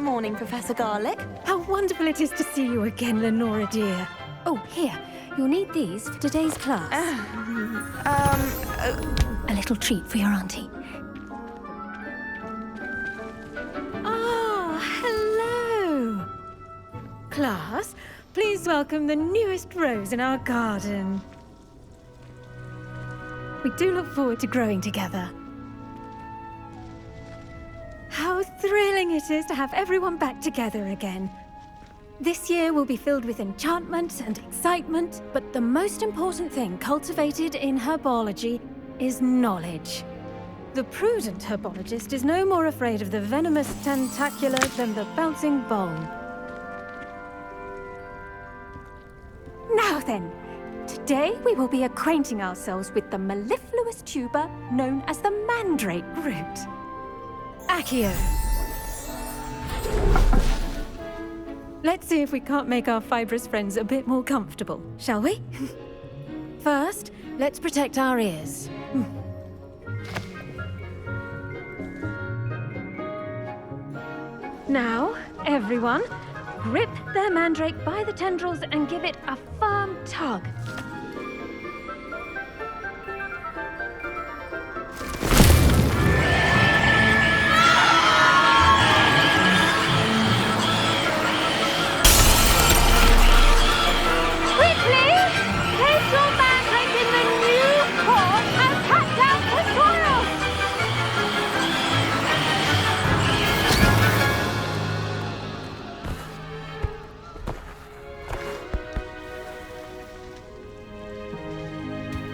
Morning, Professor Garlick. How wonderful it is to see you again, Lenora dear. Oh, here. You'll need these for today's class. A little treat for your auntie. Ah, hello. Class, please welcome the newest rose in our garden. We do look forward to growing together. How thrilling it is to have everyone back together again. This year will be filled with enchantment and excitement, but the most important thing cultivated in herbology is knowledge. The prudent herbologist is no more afraid of the venomous tentacula than the bouncing bone. Now then, today we will be acquainting ourselves with the mellifluous tuber known as the mandrake root. Accio. Let's see if we can't make our fibrous friends a bit more comfortable, shall we? First, let's protect our ears. Now, everyone, grip their mandrake by the tendrils and give it a firm tug.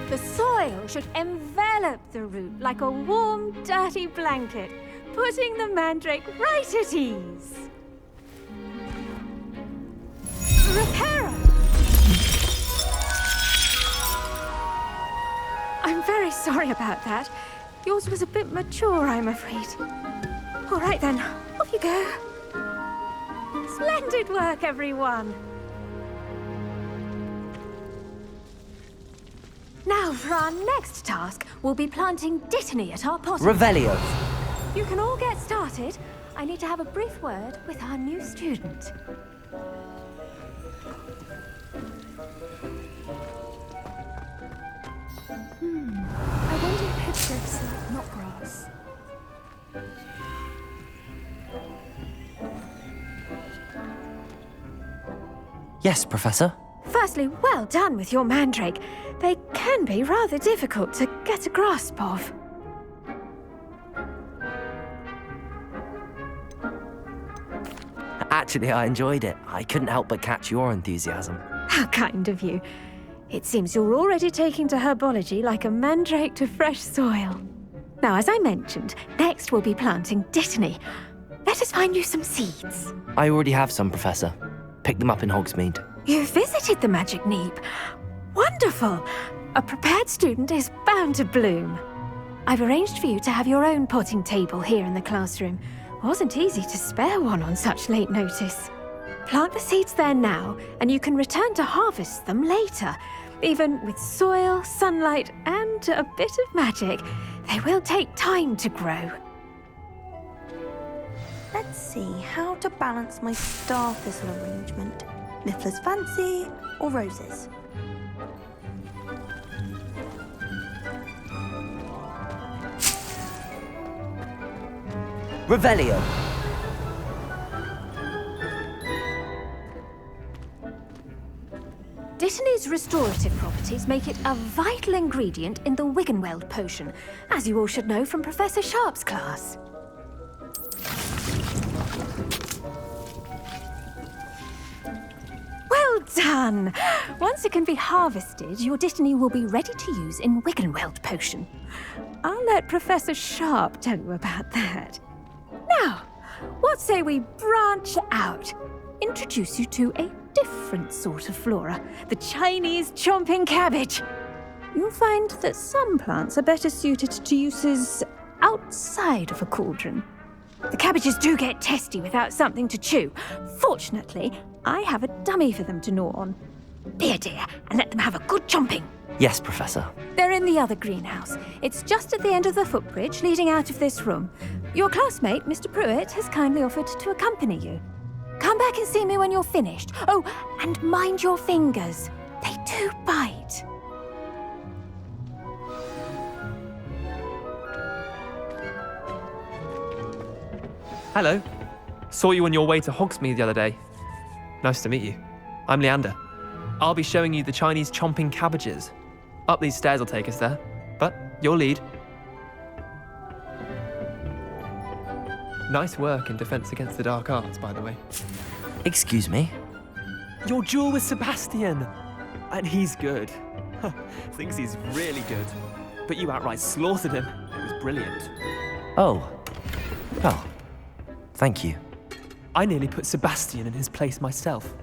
The soil should envelop the root like a warm, dirty blanket, putting the mandrake right at ease. Reparo! I'm very sorry about that. Yours was a bit mature, I'm afraid. All right then, off you go. Splendid work, everyone. Now, for our next task, we'll be planting dittany at our potting. Revelio. You can all get started. I need to have a brief word with our new student. I wonder if hippogriffs like not grass. Yes, Professor. Firstly, well done with your mandrake. They can be rather difficult to get a grasp of. Actually, I enjoyed it. I couldn't help but catch your enthusiasm. How kind of you. It seems you're already taking to herbology like a mandrake to fresh soil. Now, as I mentioned, next we'll be planting dittany. Let us find you some seeds. I already have some, Professor. Picked them up in Hogsmeade. You visited the Magic Neep. Wonderful! A prepared student is bound to bloom. I've arranged for you to have your own potting table here in the classroom. Wasn't easy to spare one on such late notice. Plant the seeds there now, and you can return to harvest them later. Even with soil, sunlight, and a bit of magic, they will take time to grow. Let's see how to balance my star thistle arrangement. Mifflin's fancy or roses? Revelio. Dittany's restorative properties make it a vital ingredient in the Wiggenweld potion, as you all should know from Professor Sharp's class. Well done! Once it can be harvested, your dittany will be ready to use in Wiggenweld potion. I'll let Professor Sharp tell you about that. Now, what say we branch out? Introduce you to a different sort of flora, the Chinese chomping cabbage. You'll find that some plants are better suited to uses outside of a cauldron. The cabbages do get testy without something to chew. Fortunately, I have a dummy for them to gnaw on. Be a dear and let them have a good chomping. Yes, Professor. They're in the other greenhouse. It's just at the end of the footbridge leading out of this room. Your classmate, Mr. Pruitt, has kindly offered to accompany you. Come back and see me when you're finished. Oh, and mind your fingers. They do bite. Hello. Saw you on your way to Hogsmeade the other day. Nice to meet you. I'm Leander. I'll be showing you the Chinese chomping cabbages. Up these stairs will take us there, but you'll lead. Nice work in Defense Against the Dark Arts, by the way. Excuse me? Your duel with Sebastian! And he's good. Thinks he's really good. But you outright slaughtered him. It was brilliant. Oh. Well, thank you. I nearly put Sebastian in his place myself.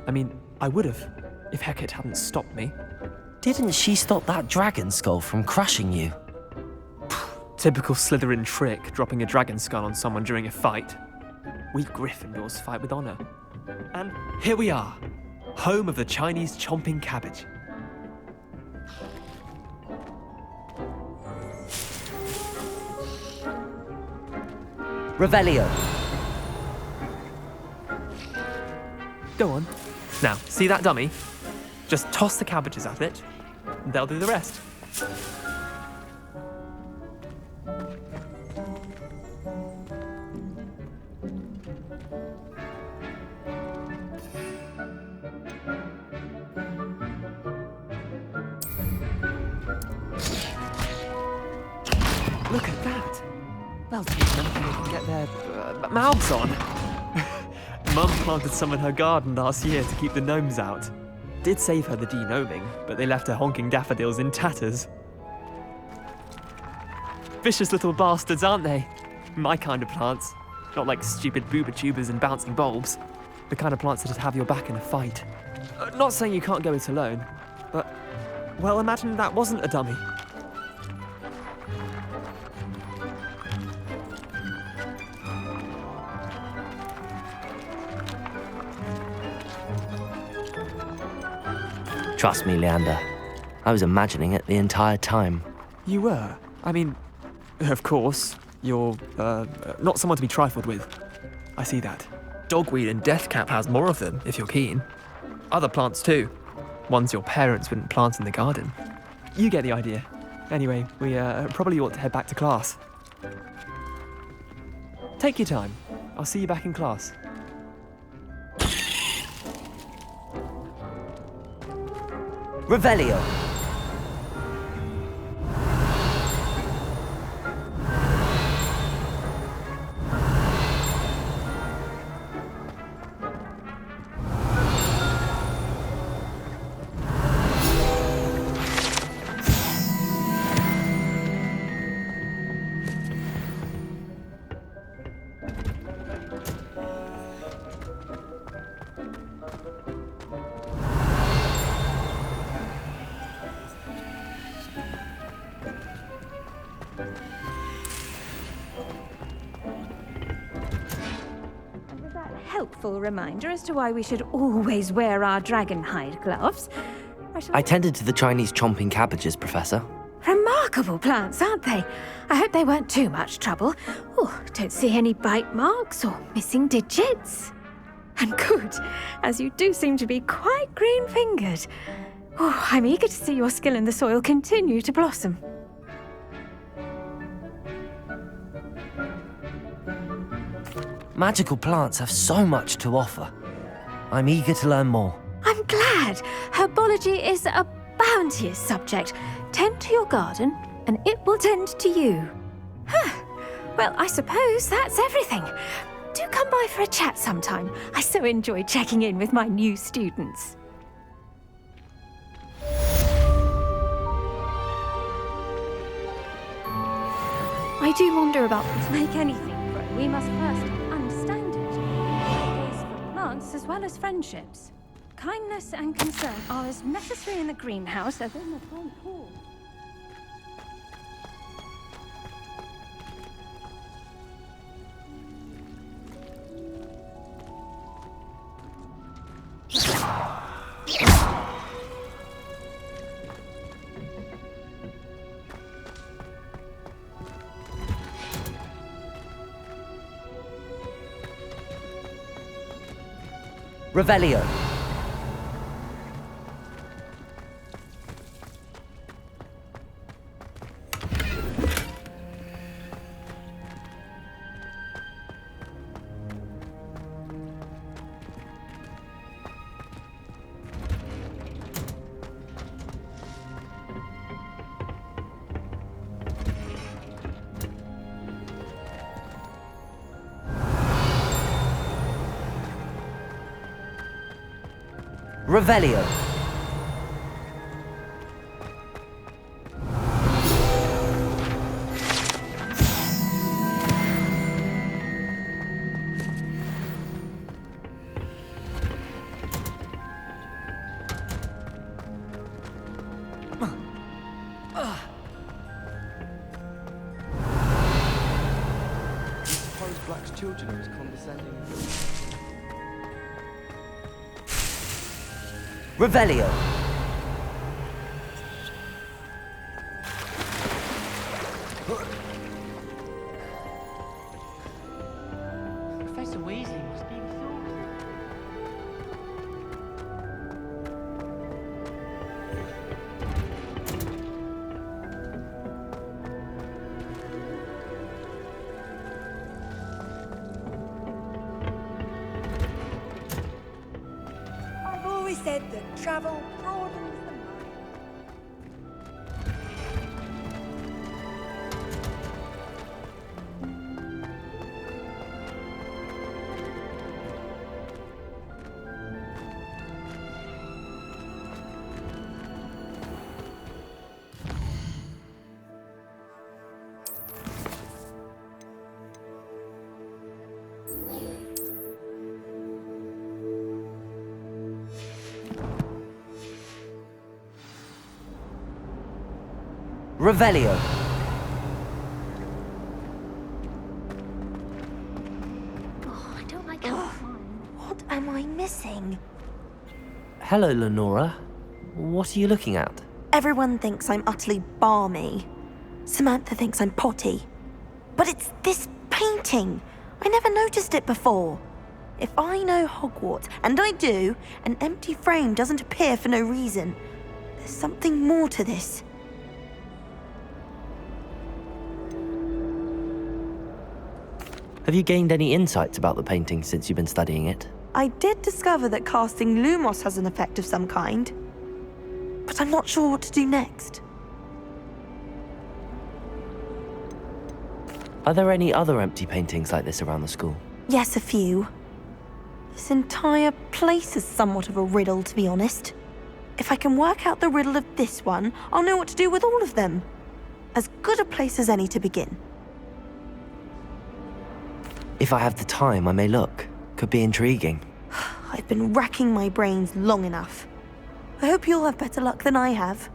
I mean, I would have, if Hecate hadn't stopped me. Didn't she stop that dragon skull from crushing you? Typical Slytherin trick, dropping a dragon skull on someone during a fight. We Gryffindors fight with honor. And here we are, home of the Chinese chomping cabbage. Revelio. Go on. Now, see that dummy? Just toss the cabbages at it, and they'll do the rest. Look at that! They'll take anything they can get their mouths on. Mum planted some in her garden last year to keep the gnomes out. Did save her the de-gnoming, but they left her honking daffodils in tatters. Vicious little bastards, aren't they? My kind of plants. Not like stupid booba tubers and bouncing bulbs. The kind of plants that'd have your back in a fight. Not saying you can't go it alone, but, well, imagine that wasn't a dummy. Trust me, Leander. I was imagining it the entire time. You were? I mean, of course, you're, not someone to be trifled with. I see that. Dogweed and deathcap has more of them, if you're keen. Other plants too. Ones your parents wouldn't plant in the garden. You get the idea. Anyway, we probably ought to head back to class. Take your time. I'll see you back in class. Revelio. Helpful reminder as to why we should always wear our dragon hide gloves. I tended to the Chinese chomping cabbages, Professor. Remarkable plants, aren't they? I hope they weren't too much trouble. Oh, don't see any bite marks or missing digits. And good, as you do seem to be quite green-fingered. Oh, I'm eager to see your skill in the soil continue to blossom. Magical plants have so much to offer. I'm eager to learn more. I'm glad. Herbology is a bounteous subject. Tend to your garden, and it will tend to you. Well, I suppose that's everything. Do come by for a chat sometime. I so enjoy checking in with my new students. I do wonder about to make anything grow. We must first understand it. That goes for plants as well as friendships. Kindness and concern are as necessary in the greenhouse as in the front hall. Revelio. Revelio. Suppose Black's children are as condescending as... Revelio. Professor Weasley must be exhausted. I've always said that travel broadens the mind. Revelio. Oh, I don't like how What am I missing? Hello, Lenora. What are you looking at? Everyone thinks I'm utterly balmy. Samantha thinks I'm potty. But it's this painting. I never noticed it before. If I know Hogwarts, and I do, an empty frame doesn't appear for no reason. There's something more to this. Have you gained any insights about the painting since you've been studying it? I did discover that casting Lumos has an effect of some kind. But I'm not sure what to do next. Are there any other empty paintings like this around the school? Yes, a few. This entire place is somewhat of a riddle, to be honest. If I can work out the riddle of this one, I'll know what to do with all of them. As good a place as any to begin. If I have the time, I may look. Could be intriguing. I've been racking my brains long enough. I hope you'll have better luck than I have.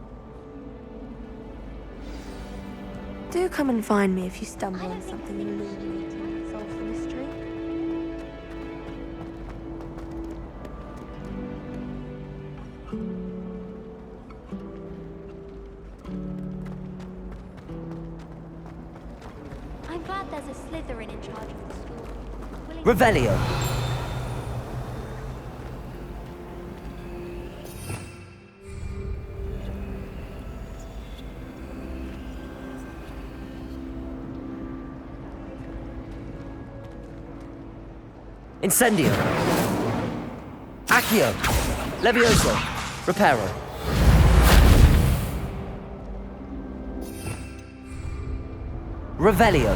Do come and find me if you stumble on something illuminating that solves the mystery. I'm glad there's a Slytherin in charge of the school. Revelio. Incendio. Accio. Levioso. Reparo. Revelio.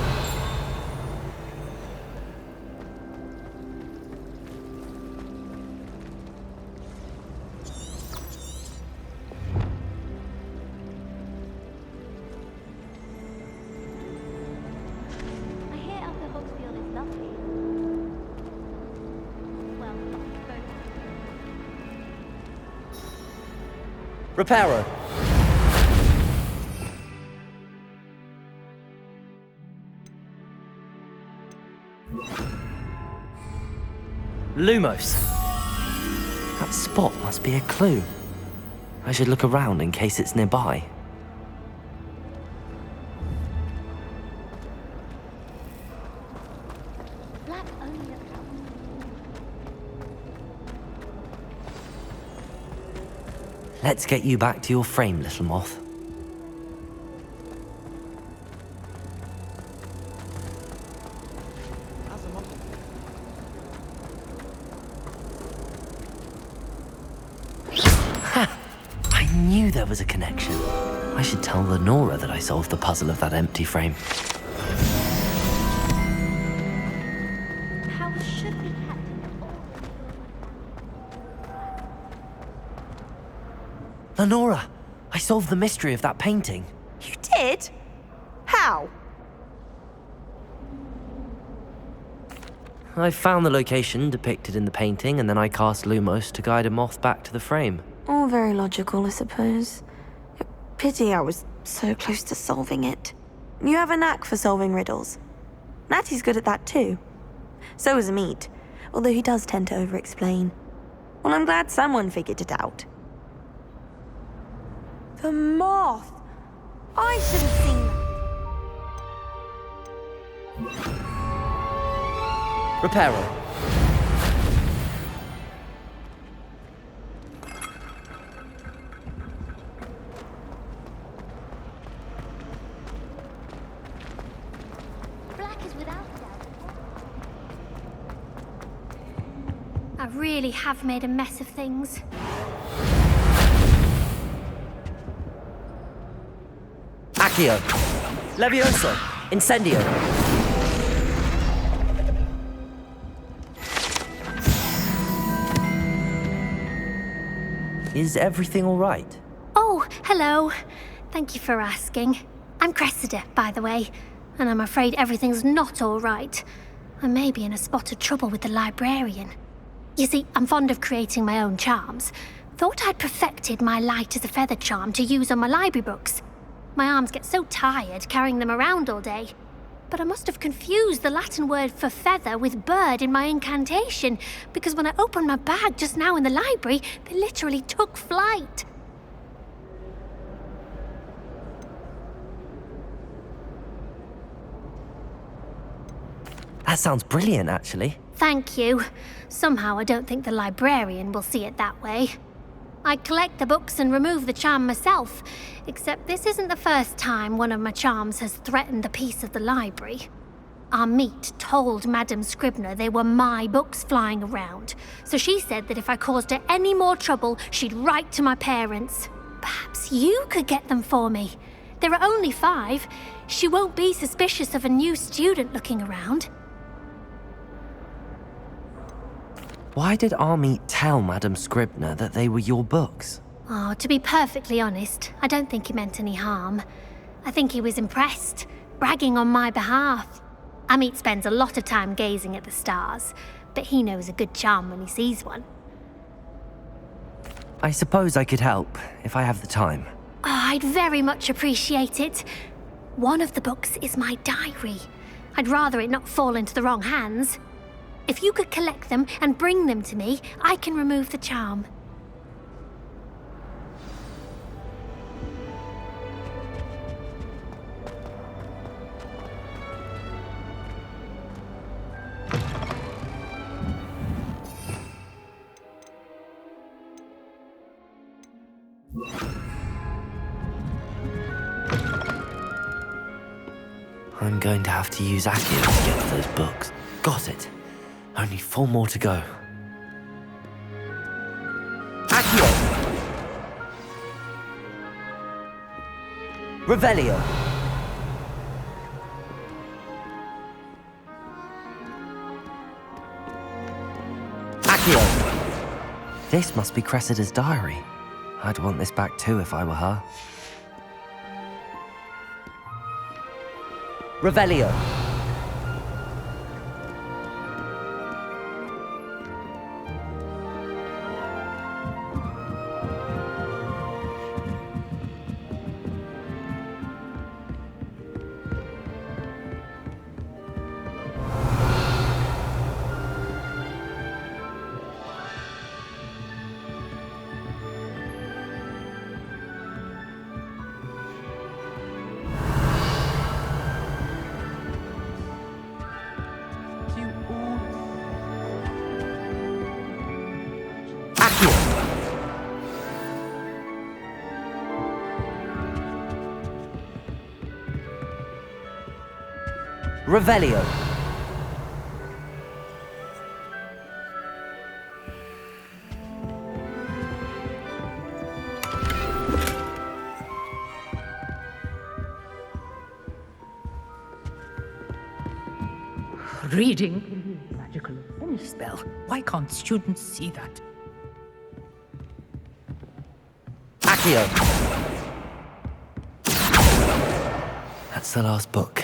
I hear Upper Hogsfield is lovely. Well, both. Reparo. Lumos. That spot must be a clue. I should look around in case it's nearby. Black only looked up. Let's get you back to your frame, little moth. As a moth. I knew there was a connection. I should tell Lenora that I solved the puzzle of that empty frame. How should we have Lenora, I solved the mystery of that painting. You did? How? I found the location depicted in the painting, and then I cast Lumos to guide a moth back to the frame. All very logical, I suppose. Pity I was so close to solving it. You have a knack for solving riddles. Natty's good at that too. So is Amit, although he does tend to over-explain. Well, I'm glad someone figured it out. The moth! I should have seen that. Reparo. black is without doubt? I really have made a mess of things. Accio. Levioso. Incendio. Is everything all right? Oh, hello. Thank you for asking. I'm Cressida, by the way, and I'm afraid everything's not all right. I may be in a spot of trouble with the librarian. You see, I'm fond of creating my own charms. Thought I'd perfected my light as a feather charm to use on my library books. My arms get so tired carrying them around all day. But I must have confused the Latin word for feather with bird in my incantation, because when I opened my bag just now in the library, they literally took flight. That sounds brilliant, actually. Thank you. Somehow I don't think the librarian will see it that way. I collect the books and remove the charm myself, except this isn't the first time one of my charms has threatened the peace of the library. Amit told Madame Scribner they were my books flying around, so she said that if I caused her any more trouble, she'd write to my parents. Perhaps you could get them for me. There are only 5. She won't be suspicious of a new student looking around. Why did Amit tell Madame Scribner that they were your books? Oh, to be perfectly honest, I don't think he meant any harm. I think he was impressed, bragging on my behalf. Amit spends a lot of time gazing at the stars, but he knows a good charm when he sees one. I suppose I could help, if I have the time. Oh, I'd very much appreciate it. One of the books is my diary. I'd rather it not fall into the wrong hands. If you could collect them and bring them to me, I can remove the charm. I'm going to have to use Accio to get those books. Got it. Only 4 more to go. Accio! Revelio! Accio! This must be Cressida's diary. I'd want this back too if I were her. Revelio! Revelio. Reading can be magical as any spell. Why can't students see that? Accio. That's the last book.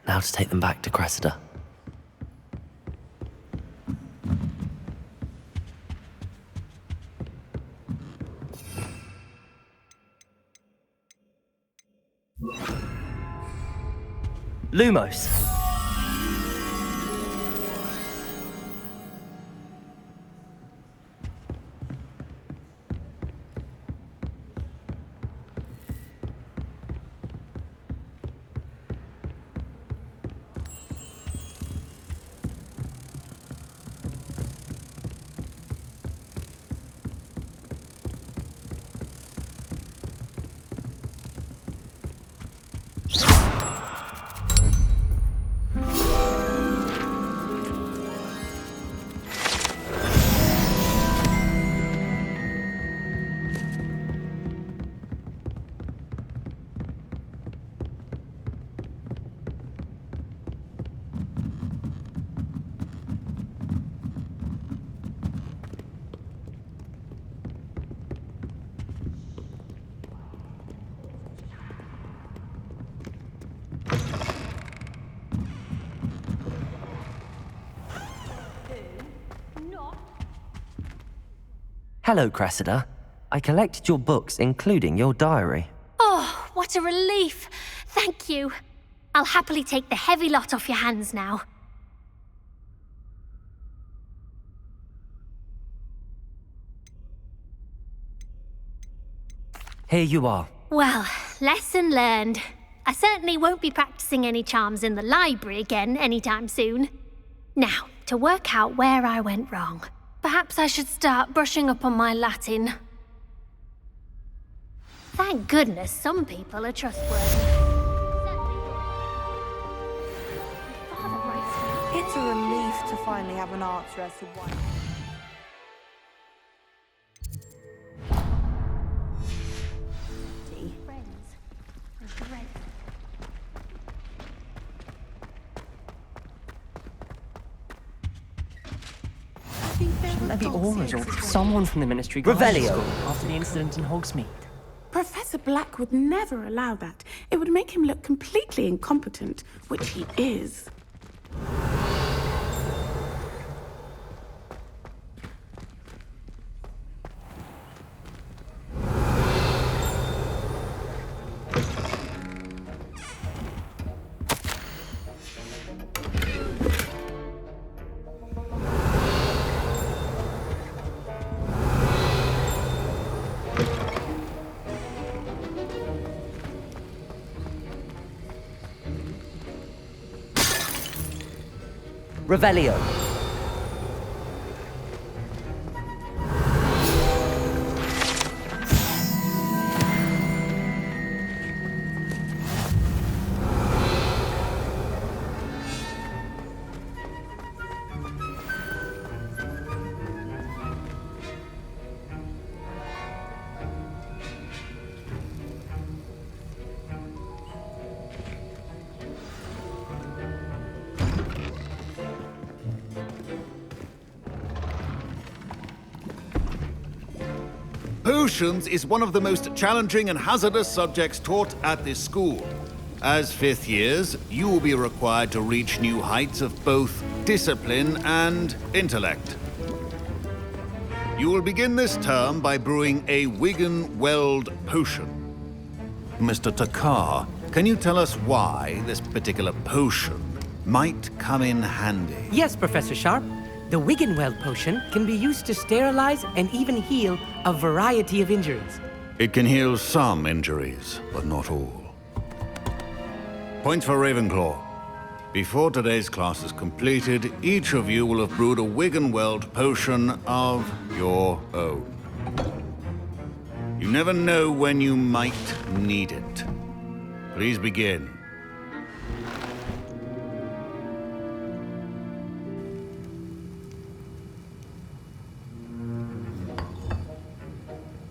Now to take them back to Cressida. Lumos. Hello, Cressida. I collected your books, including your diary. Oh, what a relief. Thank you. I'll happily take the heavy lot off your hands now. Here you are. Well, lesson learned. I certainly won't be practicing any charms in the library again anytime soon. Now, to work out where I went wrong. Perhaps I should start brushing up on my Latin. Thank goodness some people are trustworthy. It's a relief to finally have an answer as to why. Levy always ordered someone from the Ministry Revelio. after the incident in Hogsmeade. Professor Black would never allow that. It would make him look completely incompetent, which he is. Revelio. Potions is one of the most challenging and hazardous subjects taught at this school. As fifth years, you will be required to reach new heights of both discipline and intellect. You will begin this term by brewing a Wiggenweld potion. Mr. Takar, can you tell us why this particular potion might come in handy? Yes, Professor Sharp. The Wiggenweld potion can be used to sterilize and even heal a variety of injuries. It can heal some injuries, but not all. Points for Ravenclaw. Before today's class is completed, each of you will have brewed a Wiggenweld potion of your own. You never know when you might need it. Please begin.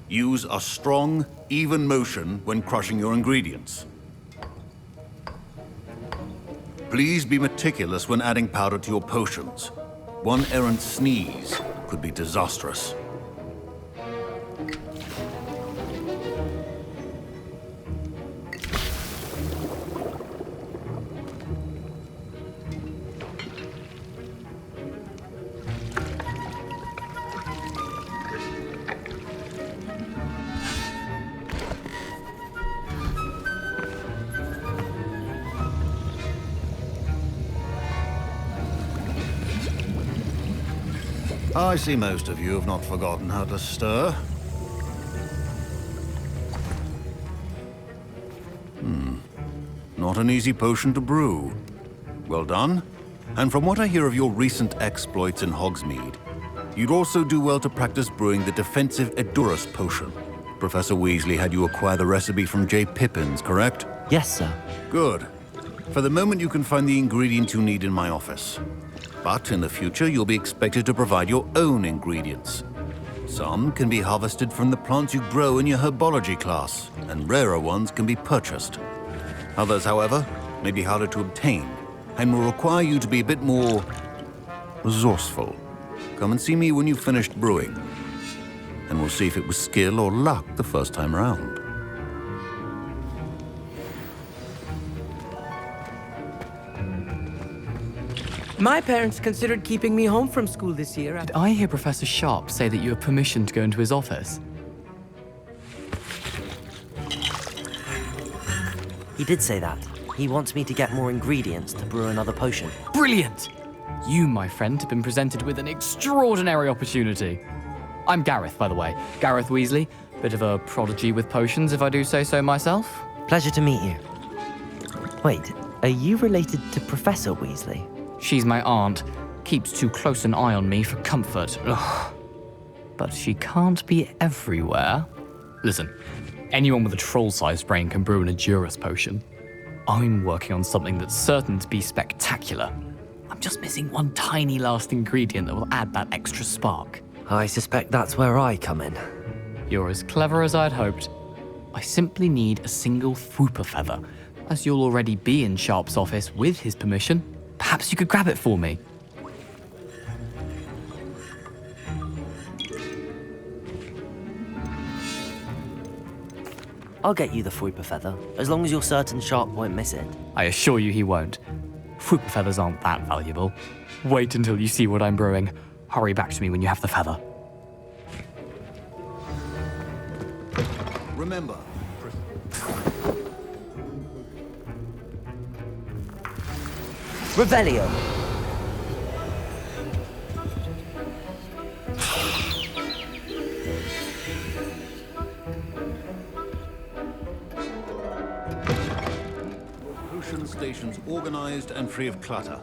Use a strong, even motion when crushing your ingredients. Please be meticulous when adding powder to your potions. One errant sneeze could be disastrous. I see most of you have not forgotten how to stir. Not an easy potion to brew. Well done. And from what I hear of your recent exploits in Hogsmeade, you'd also do well to practice brewing the defensive Edurus potion. Professor Weasley had you acquire the recipe from J. Pippins, correct? Yes, sir. Good. For the moment, you can find the ingredients you need in my office. But in the future, you'll be expected to provide your own ingredients. Some can be harvested from the plants you grow in your herbology class, and rarer ones can be purchased. Others, however, may be harder to obtain, and will require you to be a bit more resourceful. Come and see me when you've finished brewing, and we'll see if it was skill or luck the first time round. My parents considered keeping me home from school this year. Did I hear Professor Sharp say that you have permission to go into his office? He did say that. He wants me to get more ingredients to brew another potion. Brilliant! You, my friend, have been presented with an extraordinary opportunity. I'm Gareth, by the way. Gareth Weasley. Bit of a prodigy with potions, if I do say so myself. Pleasure to meet you. Wait, are you related to Professor Weasley? She's my aunt. Keeps too close an eye on me for comfort. Ugh. But she can't be everywhere. Listen, anyone with a troll-sized brain can brew an Edurus potion. I'm working on something that's certain to be spectacular. I'm just missing one tiny last ingredient that will add that extra spark. I suspect that's where I come in. You're as clever as I'd hoped. I simply need a single Fwooper feather. As you'll already be in Sharp's office with his permission, perhaps you could grab it for me. I'll get you the Fwooper feather, as long as you're certain Sharp won't miss it. I assure you he won't. Fwooper feathers aren't that valuable. Wait until you see what I'm brewing. Hurry back to me when you have the feather. Remember, Revelio! potion stations organized and free of clutter.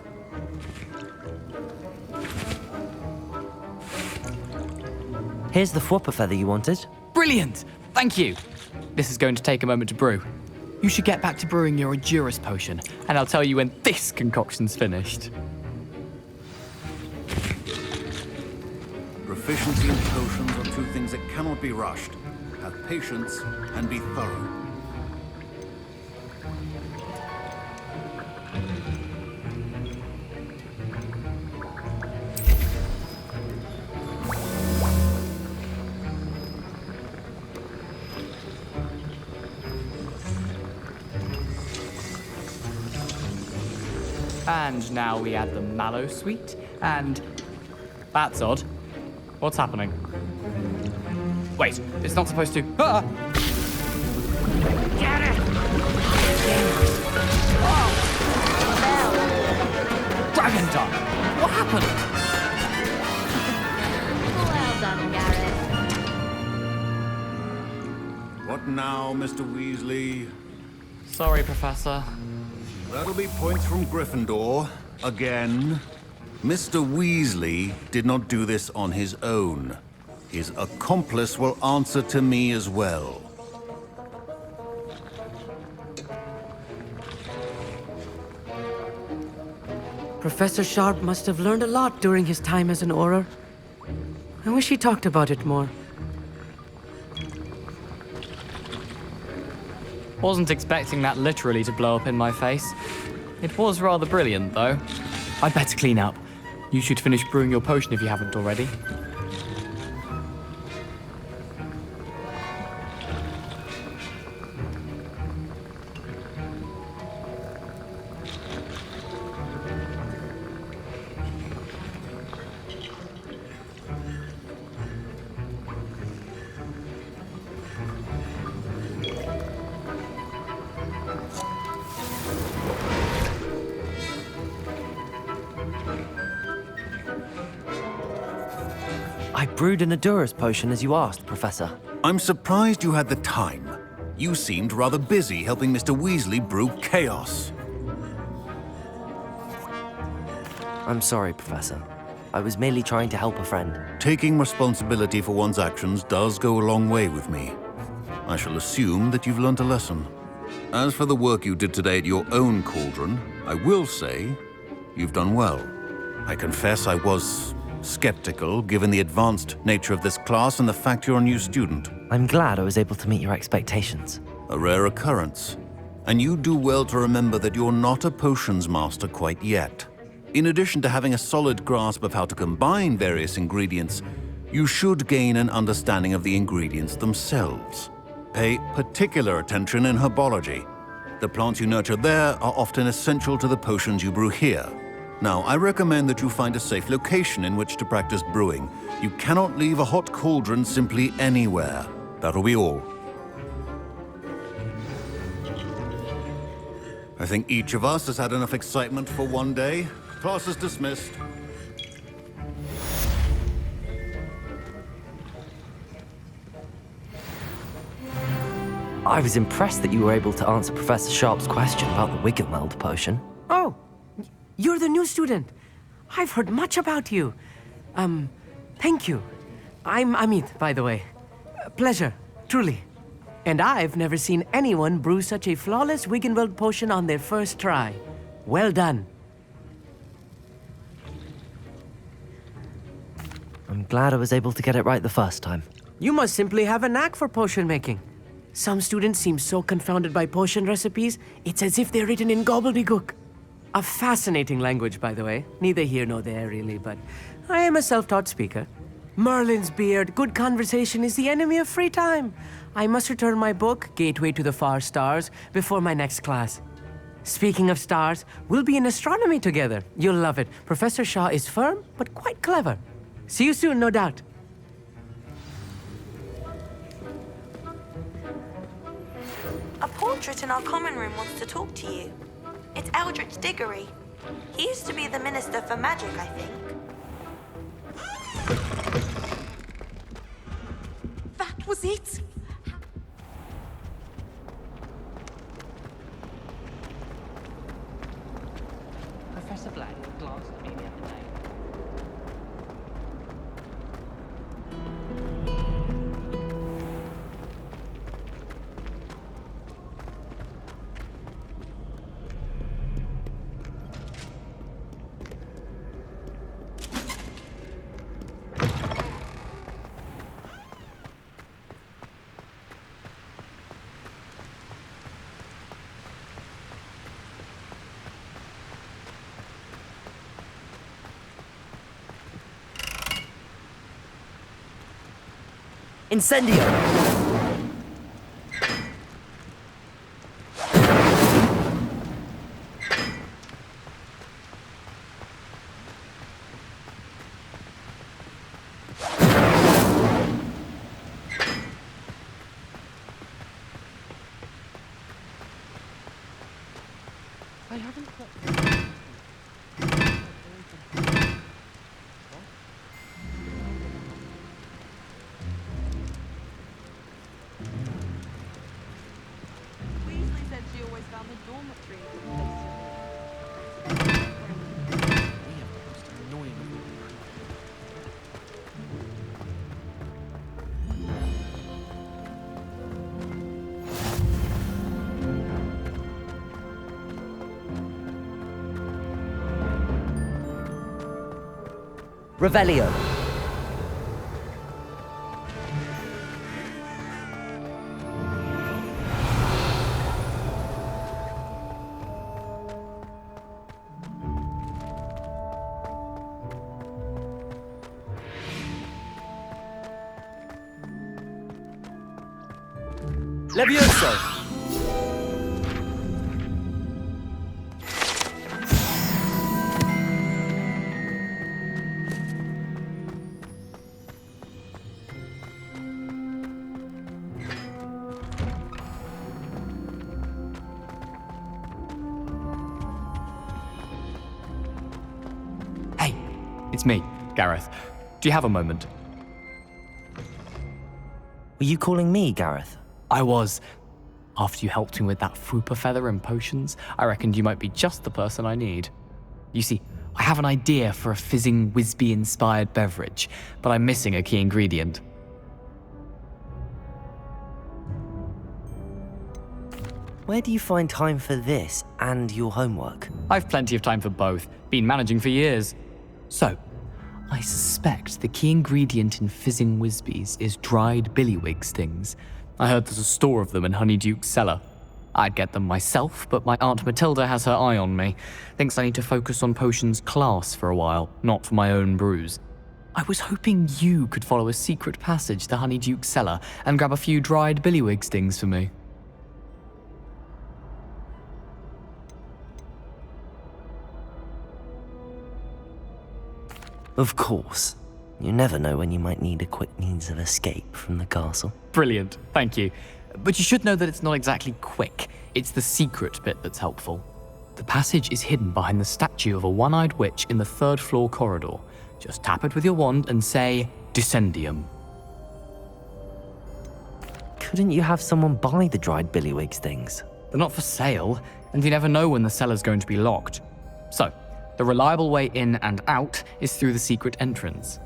Here's the Fwooper feather you wanted. Brilliant! Thank you! This is going to take a moment to brew. You should get back to brewing your Edurus potion, and I'll tell you when this concoction's finished. Proficiency in potions are two things that cannot be rushed. Have patience and be thorough. And now we add the mallow sweet, and... That's odd. What's happening? Wait, it's not supposed to... Ah! Get it! Oh! Dragon Dart! What happened? Well done, Gareth. What now, Mr. Weasley? Sorry, Professor. That'll be points from Gryffindor. Again. Mr. Weasley did not do this on his own. His accomplice will answer to me as well. Professor Sharp must have learned a lot during his time as an Auror. I wish he talked about it more. Wasn't expecting that literally to blow up in my face. It was rather brilliant, though. I'd better clean up. You should finish brewing your potion if you haven't already. I brewed an Adurus potion as you asked, Professor. I'm surprised you had the time. You seemed rather busy helping Mr. Weasley brew chaos. I'm sorry, Professor. I was merely trying to help a friend. Taking responsibility for one's actions does go a long way with me. I shall assume that you've learnt a lesson. As for the work you did today at your own cauldron, I will say you've done well. I confess I was skeptical, given the advanced nature of this class and the fact you're a new student. I'm glad I was able to meet your expectations. A rare occurrence. And you do well to remember that you're not a potions master quite yet. In addition to having a solid grasp of how to combine various ingredients, you should gain an understanding of the ingredients themselves. Pay particular attention in herbology. The plants you nurture there are often essential to the potions you brew here. Now, I recommend that you find a safe location in which to practice brewing. You cannot leave a hot cauldron simply anywhere. That'll be all. I think each of us has had enough excitement for one day. Class is dismissed. I was impressed that you were able to answer Professor Sharp's question about the Wiggenweld potion. Oh, you're the new student. I've heard much about you. Thank you. I'm Amit, by the way. Pleasure, truly. And I've never seen anyone brew such a flawless Wiggenweld potion on their first try. Well done. I'm glad I was able to get it right the first time. You must simply have a knack for potion making. Some students seem so confounded by potion recipes, it's as if they're written in gobbledygook. A fascinating language, by the way. Neither here nor there, really, but I am a self-taught speaker. Merlin's beard, good conversation is the enemy of free time. I must return my book, Gateway to the Far Stars, before my next class. Speaking of stars, we'll be in astronomy together. You'll love it. Professor Shaw is firm, but quite clever. See you soon, no doubt. A portrait in our common room wants to talk to you. It's Eldritch Diggory. He used to be the Minister for Magic, I think. That was it? Professor Black glanced at me the other day. Incendio! I haven't got... Weasley said she always found the dormitory. We have the most annoying of all. Revelio. Levioso! Hey, it's me, Gareth. Do you have a moment? Were you calling me, Gareth? I was. After you helped me with that fupa feather and potions, I reckoned you might be just the person I need. You see, I have an idea for a fizzing Wisby-inspired beverage, but I'm missing a key ingredient. Where do you find time for this and your homework? I've plenty of time for both. Been managing for years. So, I suspect the key ingredient in fizzing Wisbies is dried billywig stings. I heard there's a store of them in Honeyduke's cellar. I'd get them myself, but my Aunt Matilda has her eye on me. Thinks I need to focus on potions class for a while, not for my own brews. I was hoping you could follow a secret passage to Honeyduke's cellar and grab a few dried billywig stings for me. Of course. You never know when you might need a quick means of escape from the castle. Brilliant, thank you. But you should know that it's not exactly quick. It's the secret bit that's helpful. The passage is hidden behind the statue of a one-eyed witch in the third-floor corridor. Just tap it with your wand and say, Descendium. Couldn't you have someone buy the dried billywig things? They're not for sale, and you never know when the cellar's going to be locked. So, the reliable way in and out is through the secret entrance.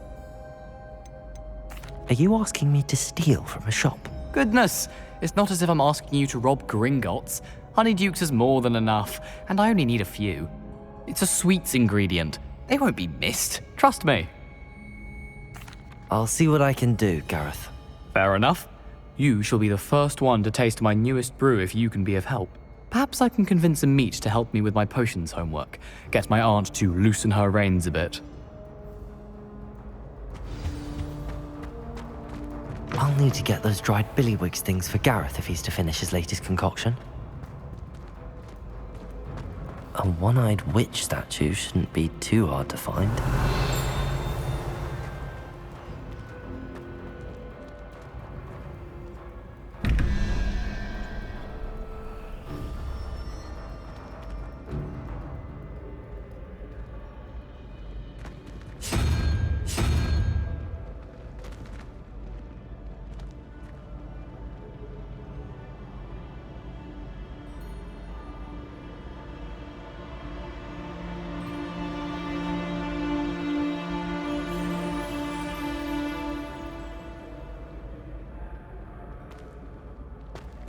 Are you asking me to steal from a shop? Goodness, it's not as if I'm asking you to rob Gringotts. Honeyduke's is more than enough, and I only need a few. It's a sweets ingredient. They won't be missed, trust me. I'll see what I can do, Gareth. Fair enough. You shall be the first one to taste my newest brew if you can be of help. Perhaps I can convince a meat to help me with my potions homework. Get my aunt to loosen her reins a bit. I'll need to get those dried billywig things for Gareth if he's to finish his latest concoction. A one-eyed witch statue shouldn't be too hard to find.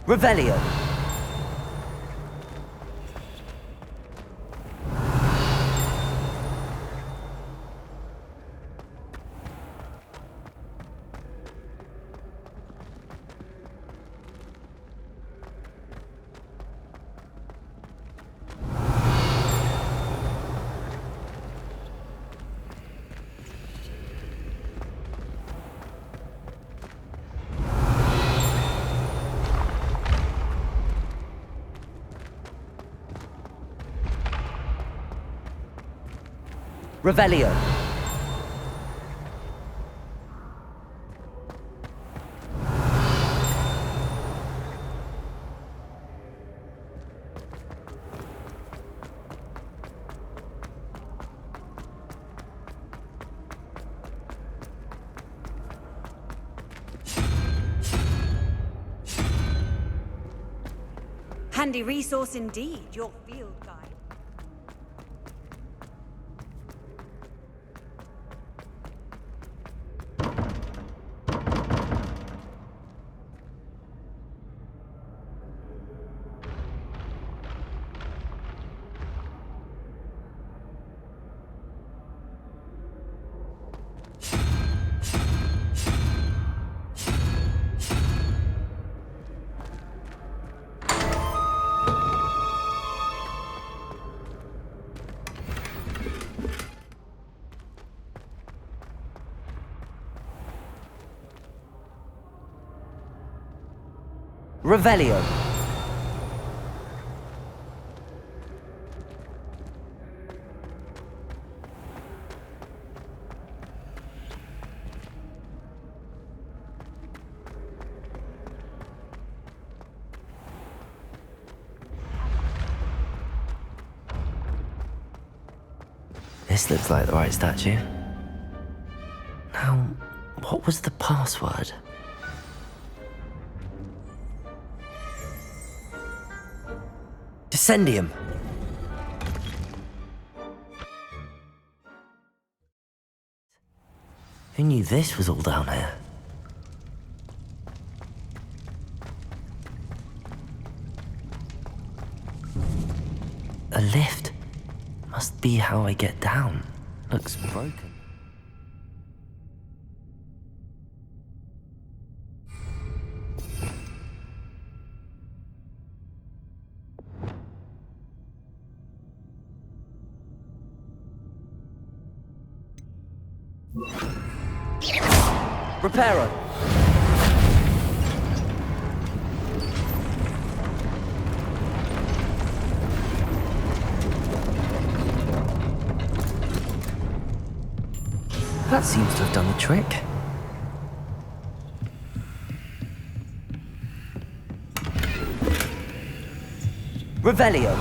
Revelio. Revelio. Handy resource indeed, your field guide. Revelio. This looks like the right statue. Now, what was the password? Descendium. Who knew this was all down here? A lift. Must be how I get down. Looks broken. Reparo. That seems to have done the trick. Revelio.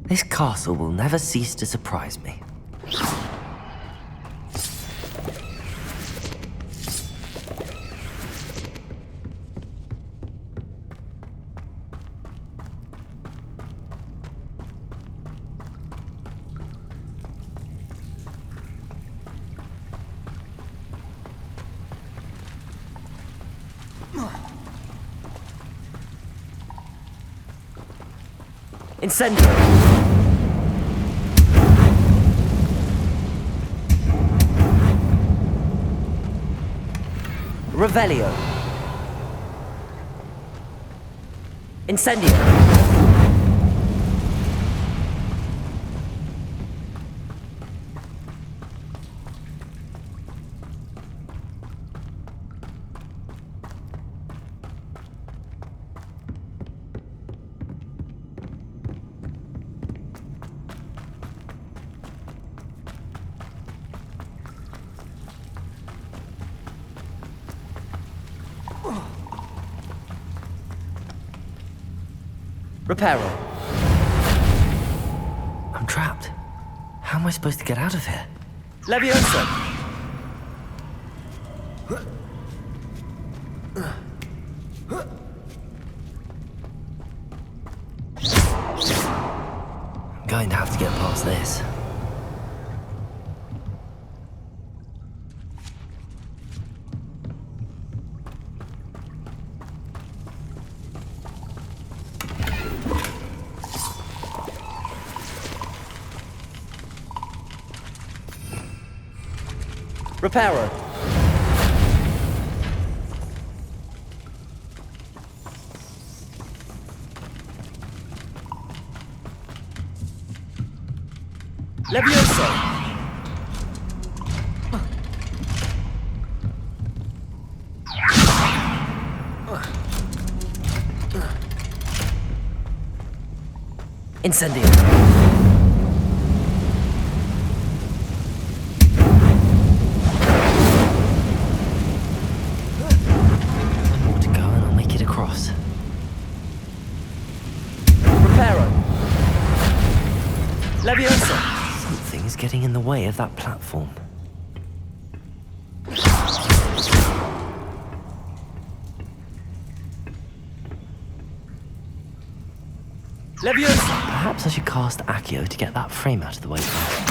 This castle will never cease to surprise me. Incendio! Revelio. Incendio. Reparo. I'm trapped. How am I supposed to get out of here? Leviosa! I'm going to have to get past this. Reparo. Leviosa. Incendio. Leviosa! Something's getting in the way of that platform. Leviosa! Perhaps I should cast Accio to get that frame out of the way first.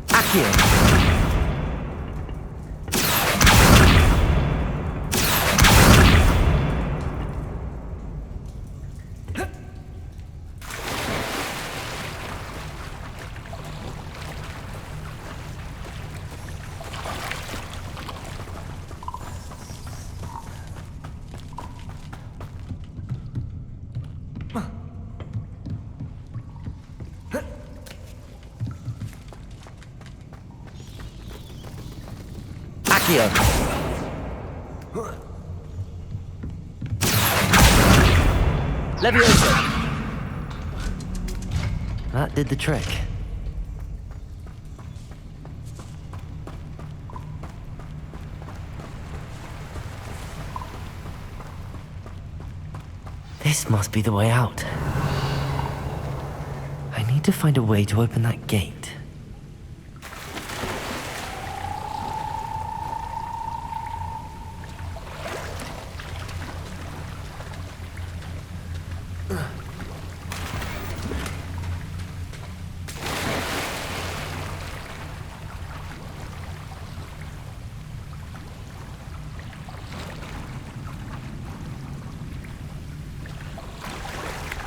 Accio! Accio! Leviosa! That did the trick. This must be the way out. I need to find a way to open that gate.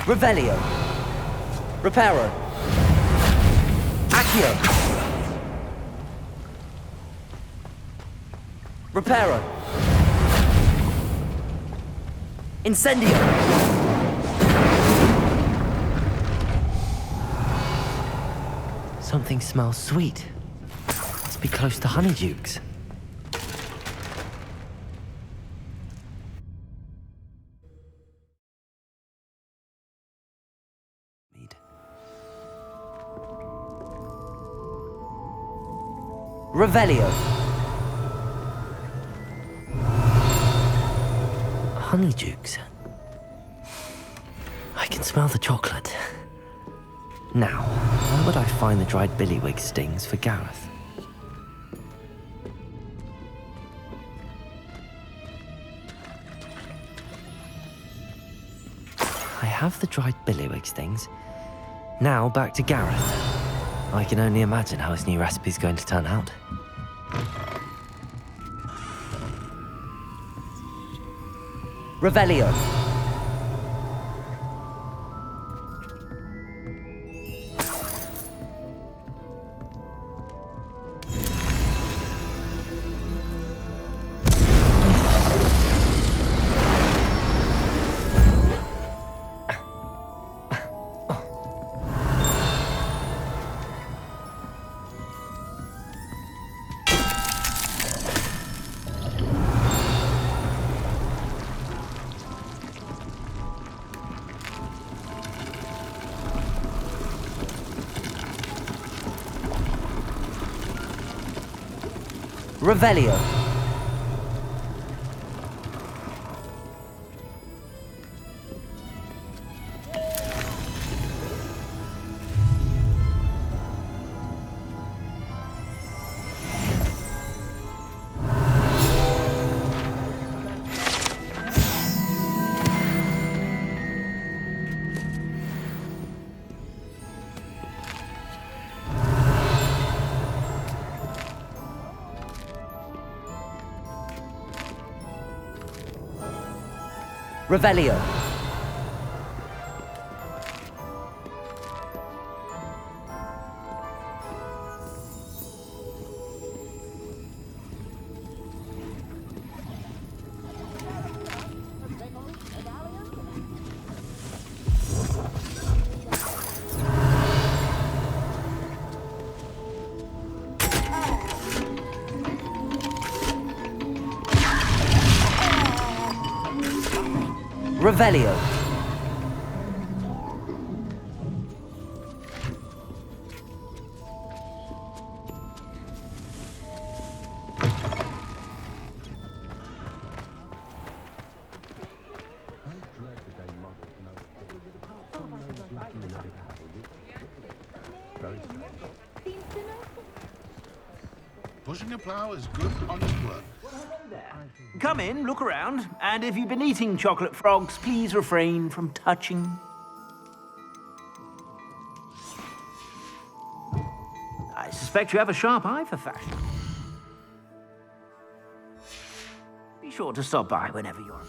Revelio. Reparo. Accio. Reparo. Incendio. Something smells sweet. Must be close to Honeydukes. Revelio. Honeydukes. I can smell the chocolate. Now, where would I find the dried billywig stings for Gareth? I have the dried billywig stings. Now back to Gareth. I can only imagine how his new recipe's going to turn out. Revelio. Revelio. Revelio. Revelio. Pushing a plow is good, honest work. Come in, look around, and if you've been eating chocolate frogs, please refrain from touching. I suspect you have a sharp eye for fashion. Be sure to stop by whenever you're...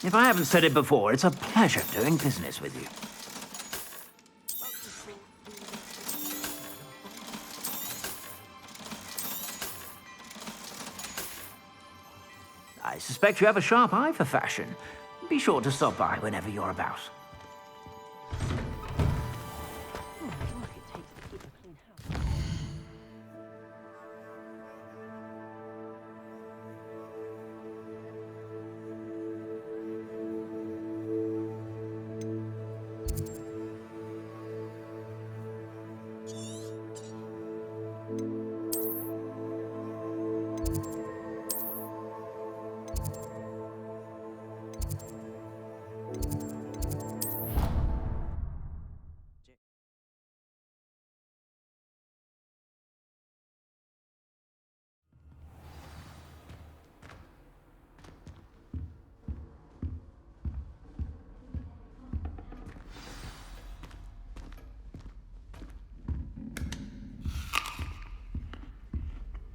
If I haven't said it before, it's a pleasure doing business with you. I suspect you have a sharp eye for fashion. Be sure to stop by whenever you're about.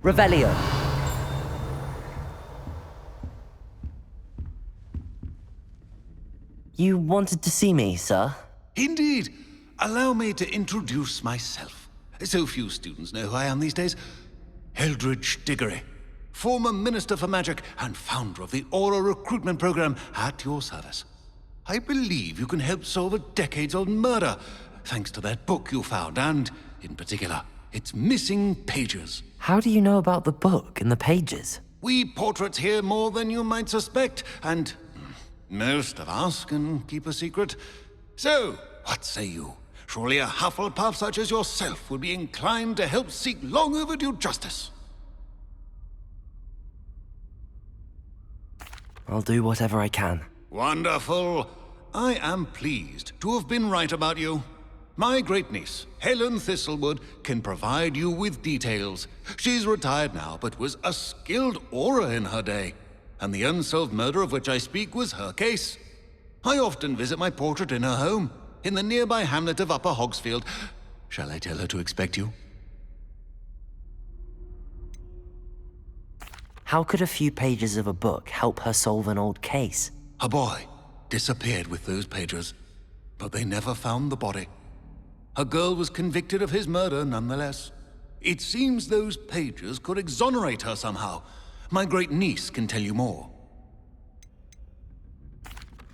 Revelio. You wanted to see me, sir? Indeed. Allow me to introduce myself. So few students know who I am these days. Eldridge Diggory, former Minister for Magic and founder of the Aura Recruitment Program, at your service. I believe you can help solve a decades-old murder, thanks to that book you found, and, in particular, its missing pages. How do you know about the book and the pages? We portraits hear more than you might suspect, and most of us can keep a secret. So, what say you? Surely a Hufflepuff such as yourself would be inclined to help seek long overdue justice. I'll do whatever I can. Wonderful. I am pleased to have been right about you. My great-niece, Helen Thistlewood, can provide you with details. She's retired now, but was a skilled aura in her day. And the unsolved murder of which I speak was her case. I often visit my portrait in her home, in the nearby hamlet of Upper Hogsfield. Shall I tell her to expect you? How could a few pages of a book help her solve an old case? A boy disappeared with those pages, but they never found the body. A girl was convicted of his murder nonetheless. It seems those pages could exonerate her somehow. My great-niece can tell you more.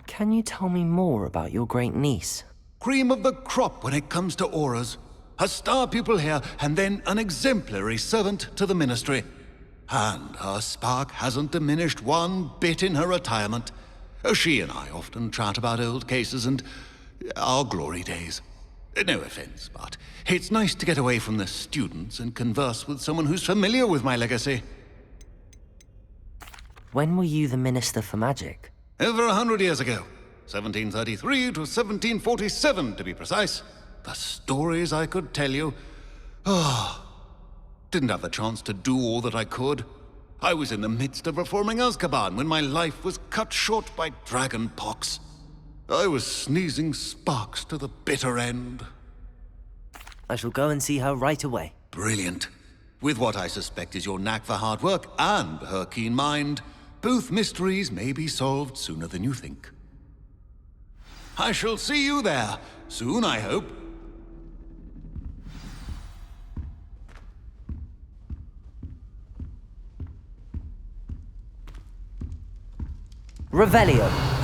Can you tell me more about your great-niece? Cream of the crop when it comes to auras. A star pupil here, and then an exemplary servant to the ministry. And her spark hasn't diminished one bit in her retirement. She and I often chat about old cases and our glory days. No offense, but it's nice to get away from the students and converse with someone who's familiar with my legacy. When were you the Minister for Magic? Over 100 years ago. 1733 to 1747, to be precise. the stories I could tell you. Ah, didn't have the chance to do all that I could. I was in the midst of reforming Azkaban when my life was cut short by dragon pox. I was sneezing sparks to the bitter end. I shall go and see her right away. Brilliant. With what I suspect is your knack for hard work and her keen mind, both mysteries may be solved sooner than you think. I shall see you there, soon I hope. Revelio.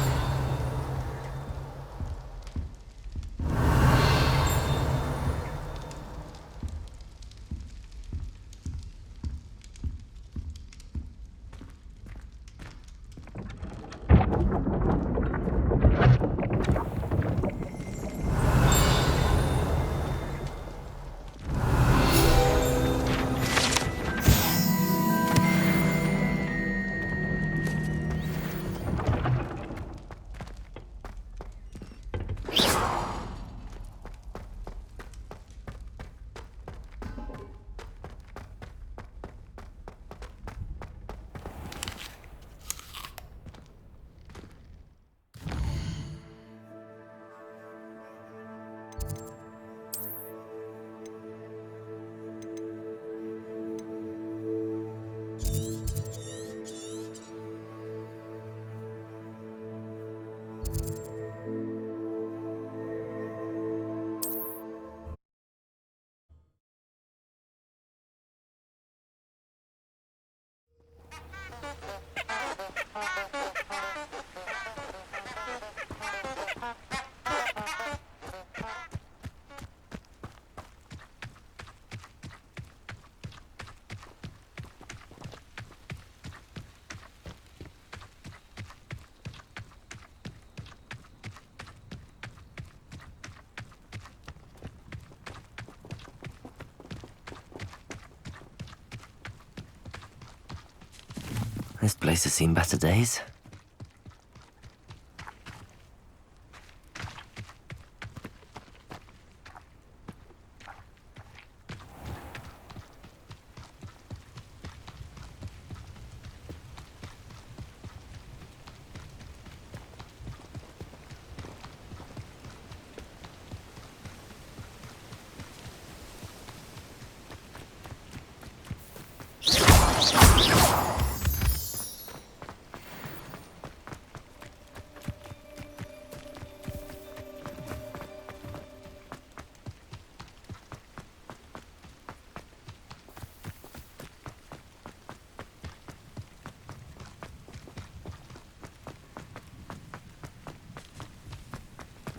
This place has seen better days.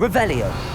Revelio.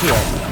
Accio.